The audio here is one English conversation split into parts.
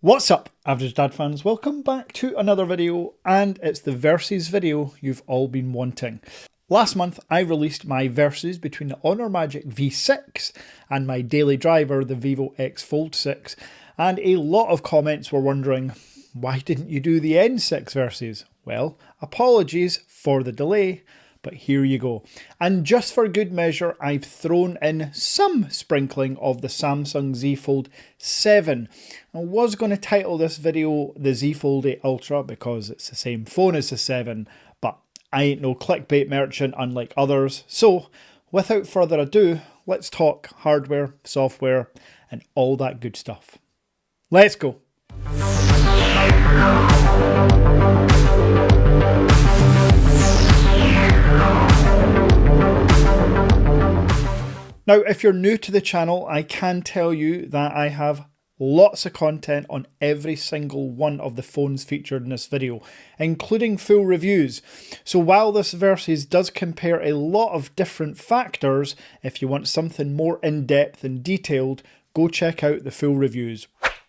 What's up, Average Dad fans? Welcome back to another video, and it's the versus video you've all been wanting. Last month I released my versus between the Honor Magic V6 and my daily driver, the Vivo X Fold 6, and a lot of comments were wondering, why didn't you do the N6 versus? Well, apologies for the delay, but here you go. And just for good measure, I've thrown in some sprinkling of the Samsung Z Fold 7. I was going to title this video the Z Fold 8 Ultra because it's the same phone as the 7, but I ain't no clickbait merchant unlike others. So, without further ado, let's talk hardware, software, and all that good stuff. Let's go. Now, if you're new to the channel, I can tell you that I have lots of content on every single one of the phones featured in this video, including full reviews. So while this versus does compare a lot of different factors, if you want something more in-depth and detailed, go check out the full reviews.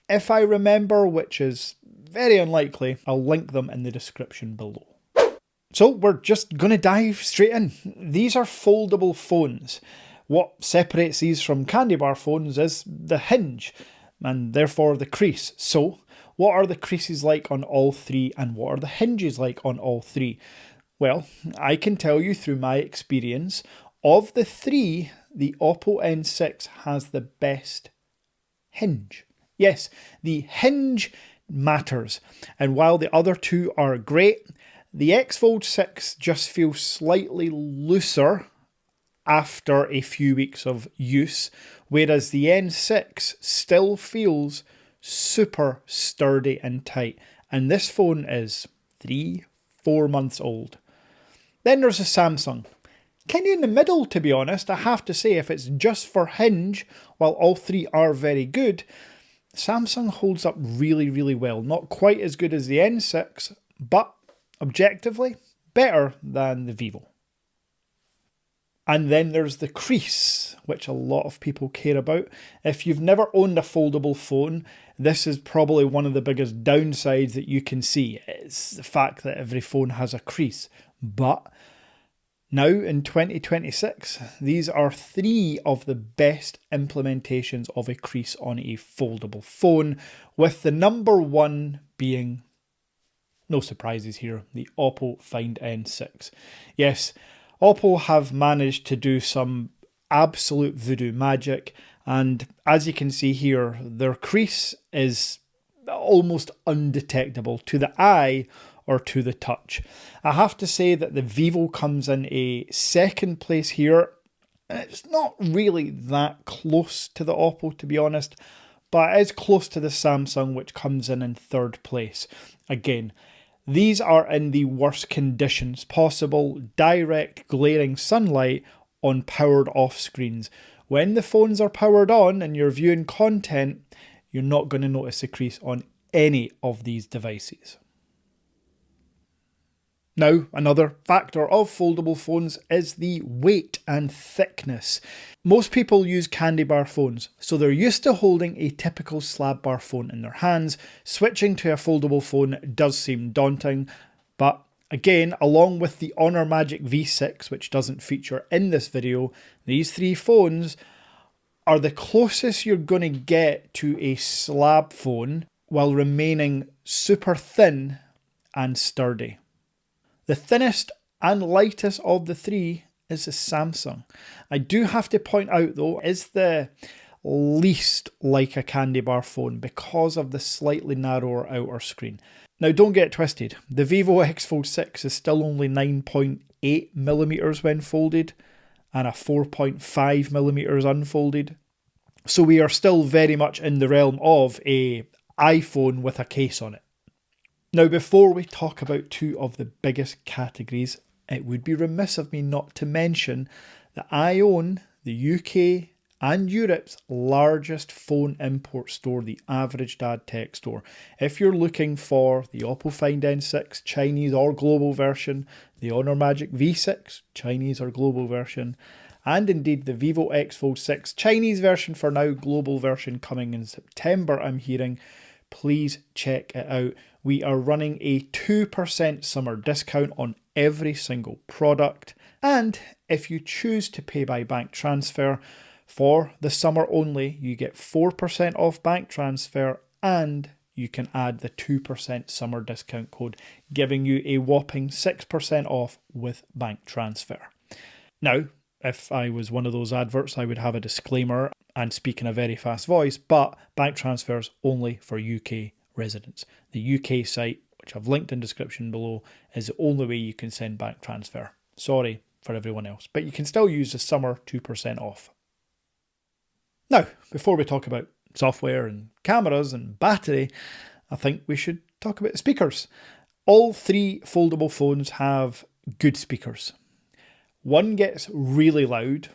If I remember, which is very unlikely, I'll link them in the description below. So we're just going to dive straight in. These are foldable phones. What separates these from candy bar phones is the hinge, and therefore the crease. So, what are the creases like on all three, and what are the hinges like on all three? Well, I can tell you through my experience, of the three, the Oppo N6 has the best hinge. Yes, the hinge matters, and while the other two are great, the X Fold 6 just feels slightly looser after a few weeks of use, whereas the N6 still feels super sturdy and tight, and this phone is 3-4 months old. Then there's the Samsung. Kind of in the middle, to be honest. I have to say, if it's just for hinge, while all three are very good, Samsung holds up really well. Not quite as good as the N6, but objectively better than the Vivo. And then there's the crease, which a lot of people care about. If you've never owned a foldable phone, this is probably one of the biggest downsides that you can see. It's the fact that every phone has a crease. But now in 2026, these are three of the best implementations of a crease on a foldable phone, with the number one being, no surprises here, the Oppo Find N6. Yes, Oppo have managed to do some absolute voodoo magic, and as you can see here, their crease is almost undetectable to the eye or to the touch. I have to say that the Vivo comes in a second place here. It's not really that close to the Oppo, to be honest, but it is close to the Samsung, which comes in third place. Again, these are in the worst conditions possible, direct glaring sunlight on powered off screens. When the phones are powered on and you're viewing content, you're not going to notice a crease on any of these devices. Now, another factor of foldable phones is the weight and thickness. Most people use candy bar phones, so they're used to holding a typical slab bar phone in their hands. Switching to a foldable phone does seem daunting, but again, along with the Honor Magic V6, which doesn't feature in this video, these three phones are the closest you're going to get to a slab phone while remaining super thin and sturdy. The thinnest and lightest of the three is the Samsung. I do have to point out though, is the least like a candy bar phone because of the slightly narrower outer screen. Now don't get twisted, the Vivo X Fold 6 is still only 9.8mm when folded and a 4.5mm unfolded. So we are still very much in the realm of an iPhone with a case on it. Now, before we talk about two of the biggest categories, it would be remiss of me not to mention that I own the UK and Europe's largest phone import store, the Average Dad Tech Store. If you're looking for the Oppo Find N6 Chinese or global version, the Honor Magic V6 Chinese or global version, and indeed the Vivo X Fold 6 Chinese version for now, global version coming in September, I'm hearing, please check it out. We are running a 2% summer discount on every single product. And if you choose to pay by bank transfer for the summer only, you get 4% off bank transfer and you can add the 2% summer discount code, giving you a whopping 6% off with bank transfer. Now, if I was one of those adverts, I would have a disclaimer and speak in a very fast voice, but bank transfers only for UK residents. The UK site, which I've linked in the description below, is the only way you can send bank transfer. Sorry for everyone else, but you can still use the summer 2% off. Now, before we talk about software and cameras and battery, I think we should talk about the speakers. All three foldable phones have good speakers. One gets really loud,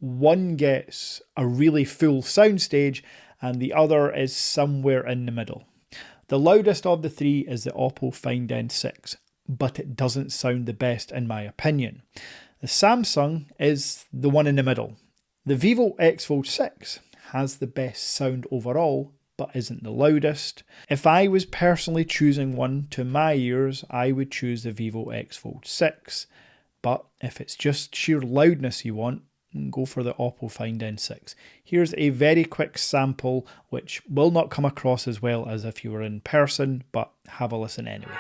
one gets a really full soundstage, and the other is somewhere in the middle. The loudest of the three is the Oppo Find N6, but it doesn't sound the best in my opinion. The Samsung is the one in the middle. The Vivo X Fold 6 has the best sound overall, but isn't the loudest. If I was personally choosing one to my ears, I would choose the Vivo X Fold 6. But if it's just sheer loudness you want, go for the Oppo Find N6. Here's a very quick sample, which will not come across as well as if you were in person, but have a listen anyway.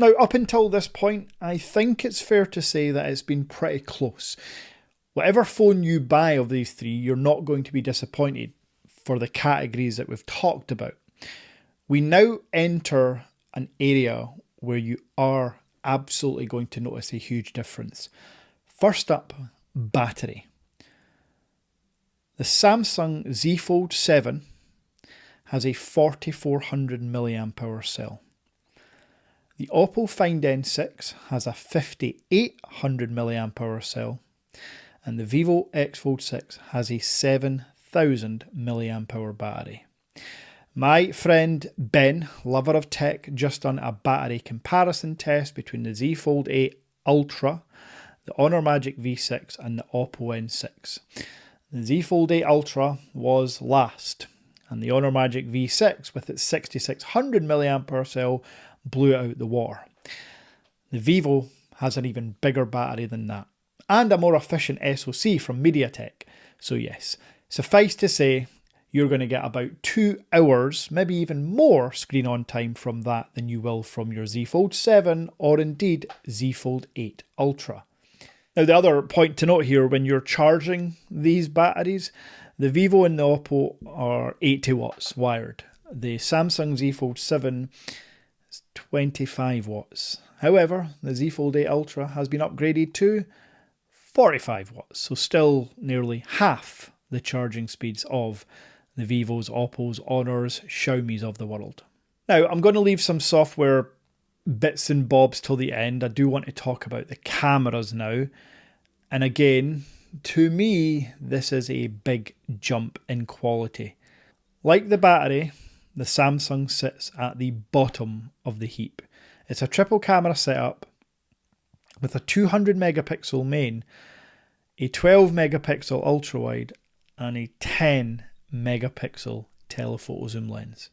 Now, up until this point, I think it's fair to say that it's been pretty close. Whatever phone you buy of these three, you're not going to be disappointed for the categories that we've talked about. We now enter an area where you are absolutely going to notice a huge difference. First up, battery. The Samsung Z Fold 7 has a 4400 milliamp hour cell. The Oppo Find N6 has a 5800 milliamp hour cell, and the Vivo X Fold 6 has a 7000 milliamp hour battery. My friend Ben, lover of tech, just done a battery comparison test between the Z Fold 8 Ultra, the Honor Magic V6 and the Oppo N6. The Z Fold 8 Ultra was last, and the Honor Magic V6 with its 6600 milliamp hour cell blew it out the water. The Vivo has an even bigger battery than that, and a more efficient SoC from MediaTek. So yes, suffice to say, you're going to get about 2 hours, maybe even more screen on time from that than you will from your Z Fold 7 or indeed Z Fold 8 Ultra. Now, the other point to note here, when you're charging these batteries, the Vivo and the Oppo are 80 watts wired. The Samsung Z Fold 7 is 25 watts. However, the Z Fold 8 Ultra has been upgraded to 45 watts, so still nearly half the charging speeds of the Vivos, Oppos, Honors, Xiaomis of the world. Now, I'm going to leave some software bits and bobs till the end. I do want to talk about the cameras now. And again, to me, this is a big jump in quality. Like the battery, the Samsung sits at the bottom of the heap. It's a triple camera setup with a 200 megapixel main, a 12 megapixel ultra wide, and a 10 megapixel telephoto zoom lens.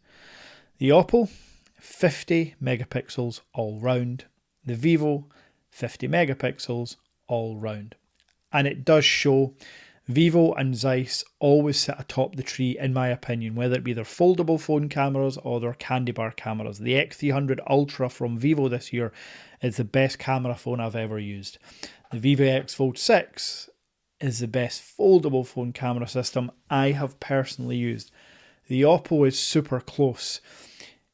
The Oppo 50 megapixels all round. The Vivo, 50 megapixels all round. And it does show Vivo and Zeiss always sit atop the tree, in my opinion, whether it be their foldable phone cameras or their candy bar cameras. The X300 Ultra from Vivo this year is the best camera phone I've ever used. The Vivo X Fold 6 is the best foldable phone camera system I have personally used. The Oppo is super close.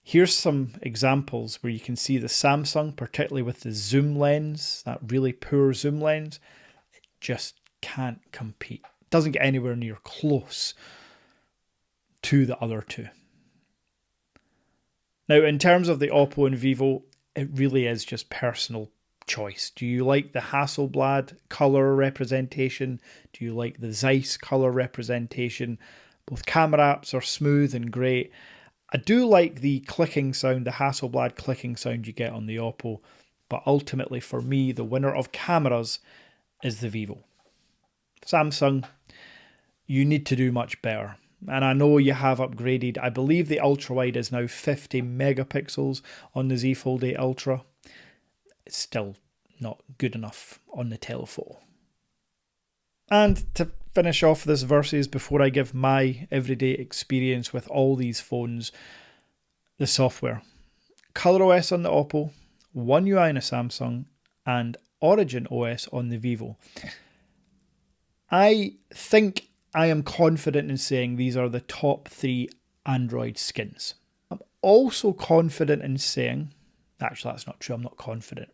Here's some examples where you can see the Samsung, particularly with the zoom lens, that really poor zoom lens, it just can't compete. It doesn't get anywhere near close to the other two. Now, in terms of the Oppo and Vivo, it really is just personal choice. Do you like the Hasselblad color representation? Do you like the Zeiss color representation? Both camera apps are smooth and great. I do like the clicking sound, the Hasselblad clicking sound you get on the Oppo, but ultimately for me, the winner of cameras is the Vivo. Samsung, you need to do much better. And I know you have upgraded. I believe the ultra-wide is now 50 megapixels on the Z Fold 8 Ultra. It's still not good enough on the telephoto. And to finish off this versus before I give my everyday experience with all these phones, the software. ColorOS on the Oppo, One UI on the Samsung, and Origin OS on the Vivo. I think I am confident in saying these are the top 3 Android skins. I'm also confident in saying, actually that's not true, I'm not confident,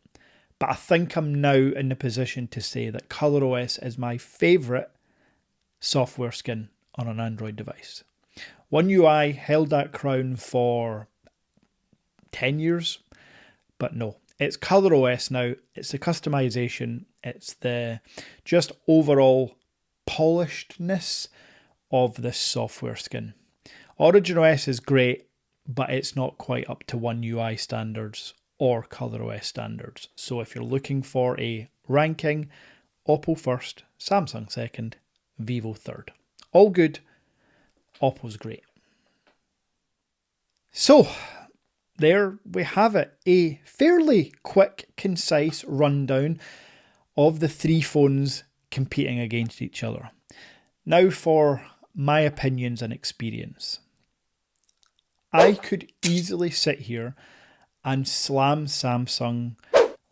but I think I'm now in the position to say that ColorOS is my favourite software skin on an Android device. One UI held that crown for 10 years, but no, it's ColorOS now. It's the customization, it's the just overall polishedness of this software skin. Origin OS is great, but it's not quite up to One UI standards or ColorOS standards. So if you're looking for a ranking, Oppo first, Samsung second, Vivo third. All good, Oppo's great. So there we have it, a fairly quick, concise rundown of the 3 phones competing against each other. Now for my opinions and experience. I could easily sit here and slam Samsung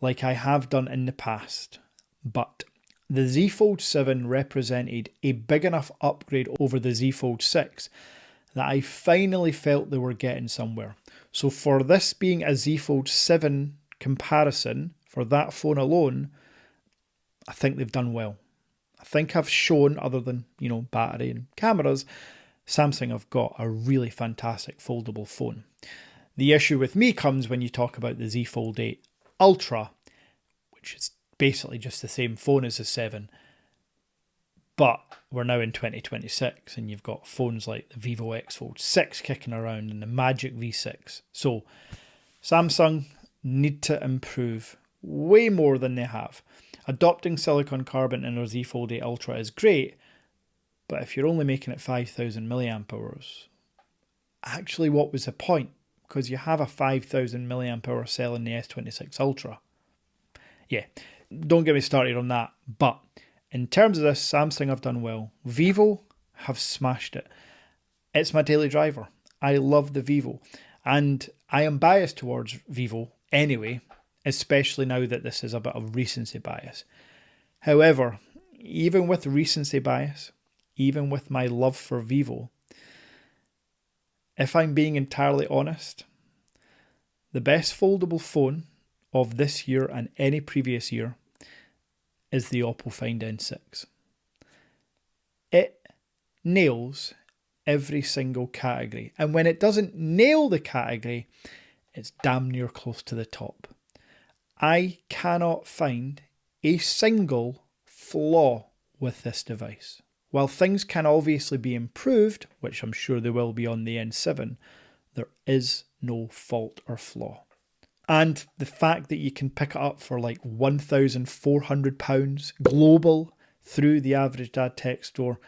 like I have done in the past, but the Z Fold 7 represented a big enough upgrade over the Z Fold 6 that I finally felt they were getting somewhere. So for this being a Z Fold 7 comparison, for that phone alone, I think they've done well. I think I've shown, other than, battery and cameras, Samsung have got a really fantastic foldable phone. The issue with me comes when you talk about the Z Fold 8 Ultra, which is basically just the same phone as the 7, but we're now in 2026 and you've got phones like the Vivo X Fold 6 kicking around and the Magic V6. So Samsung need to improve way more than they have. Adopting silicon carbon in their Z Fold 8 Ultra is great, but if you're only making it 5,000 milliamp hours, actually what was the point? Because you have a 5,000 milliamp hour cell in the S26 Ultra. Yeah, don't get me started on that, but in terms of this, Samsung have done well. Vivo have smashed it. It's my daily driver. I love the Vivo, and I am biased towards Vivo anyway, especially now that this is a bit of recency bias. However, even with recency bias, even with my love for Vivo, if I'm being entirely honest, the best foldable phone of this year and any previous year is the Oppo Find N6. It nails every single category, and when it doesn't nail the category, it's damn near close to the top. I cannot find a single flaw with this device. While things can obviously be improved, which I'm sure they will be on the N7, there is no fault or flaw. And the fact that you can pick it up for like £1,400 global through the Average Dad Tech store,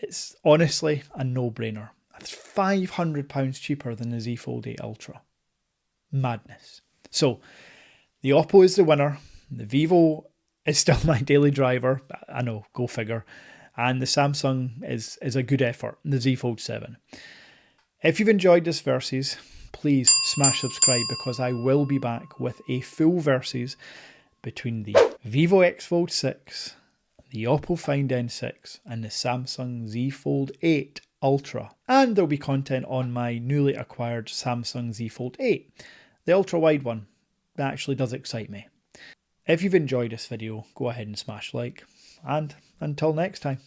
it's honestly a no-brainer. It's £500 cheaper than the Z Fold 8 Ultra. Madness. So, the Oppo is the winner. The Vivo is still my daily driver. I know, go figure. And the Samsung is a good effort, the Z Fold 7. If you've enjoyed this Versus, please smash subscribe because I will be back with a full Versus between the Vivo X Fold 6, the Oppo Find N6 and the Samsung Z Fold 8 Ultra. And there'll be content on my newly acquired Samsung Z Fold 8, the ultra wide one. That actually does excite me. If you've enjoyed this video, go ahead and smash like. And until next time.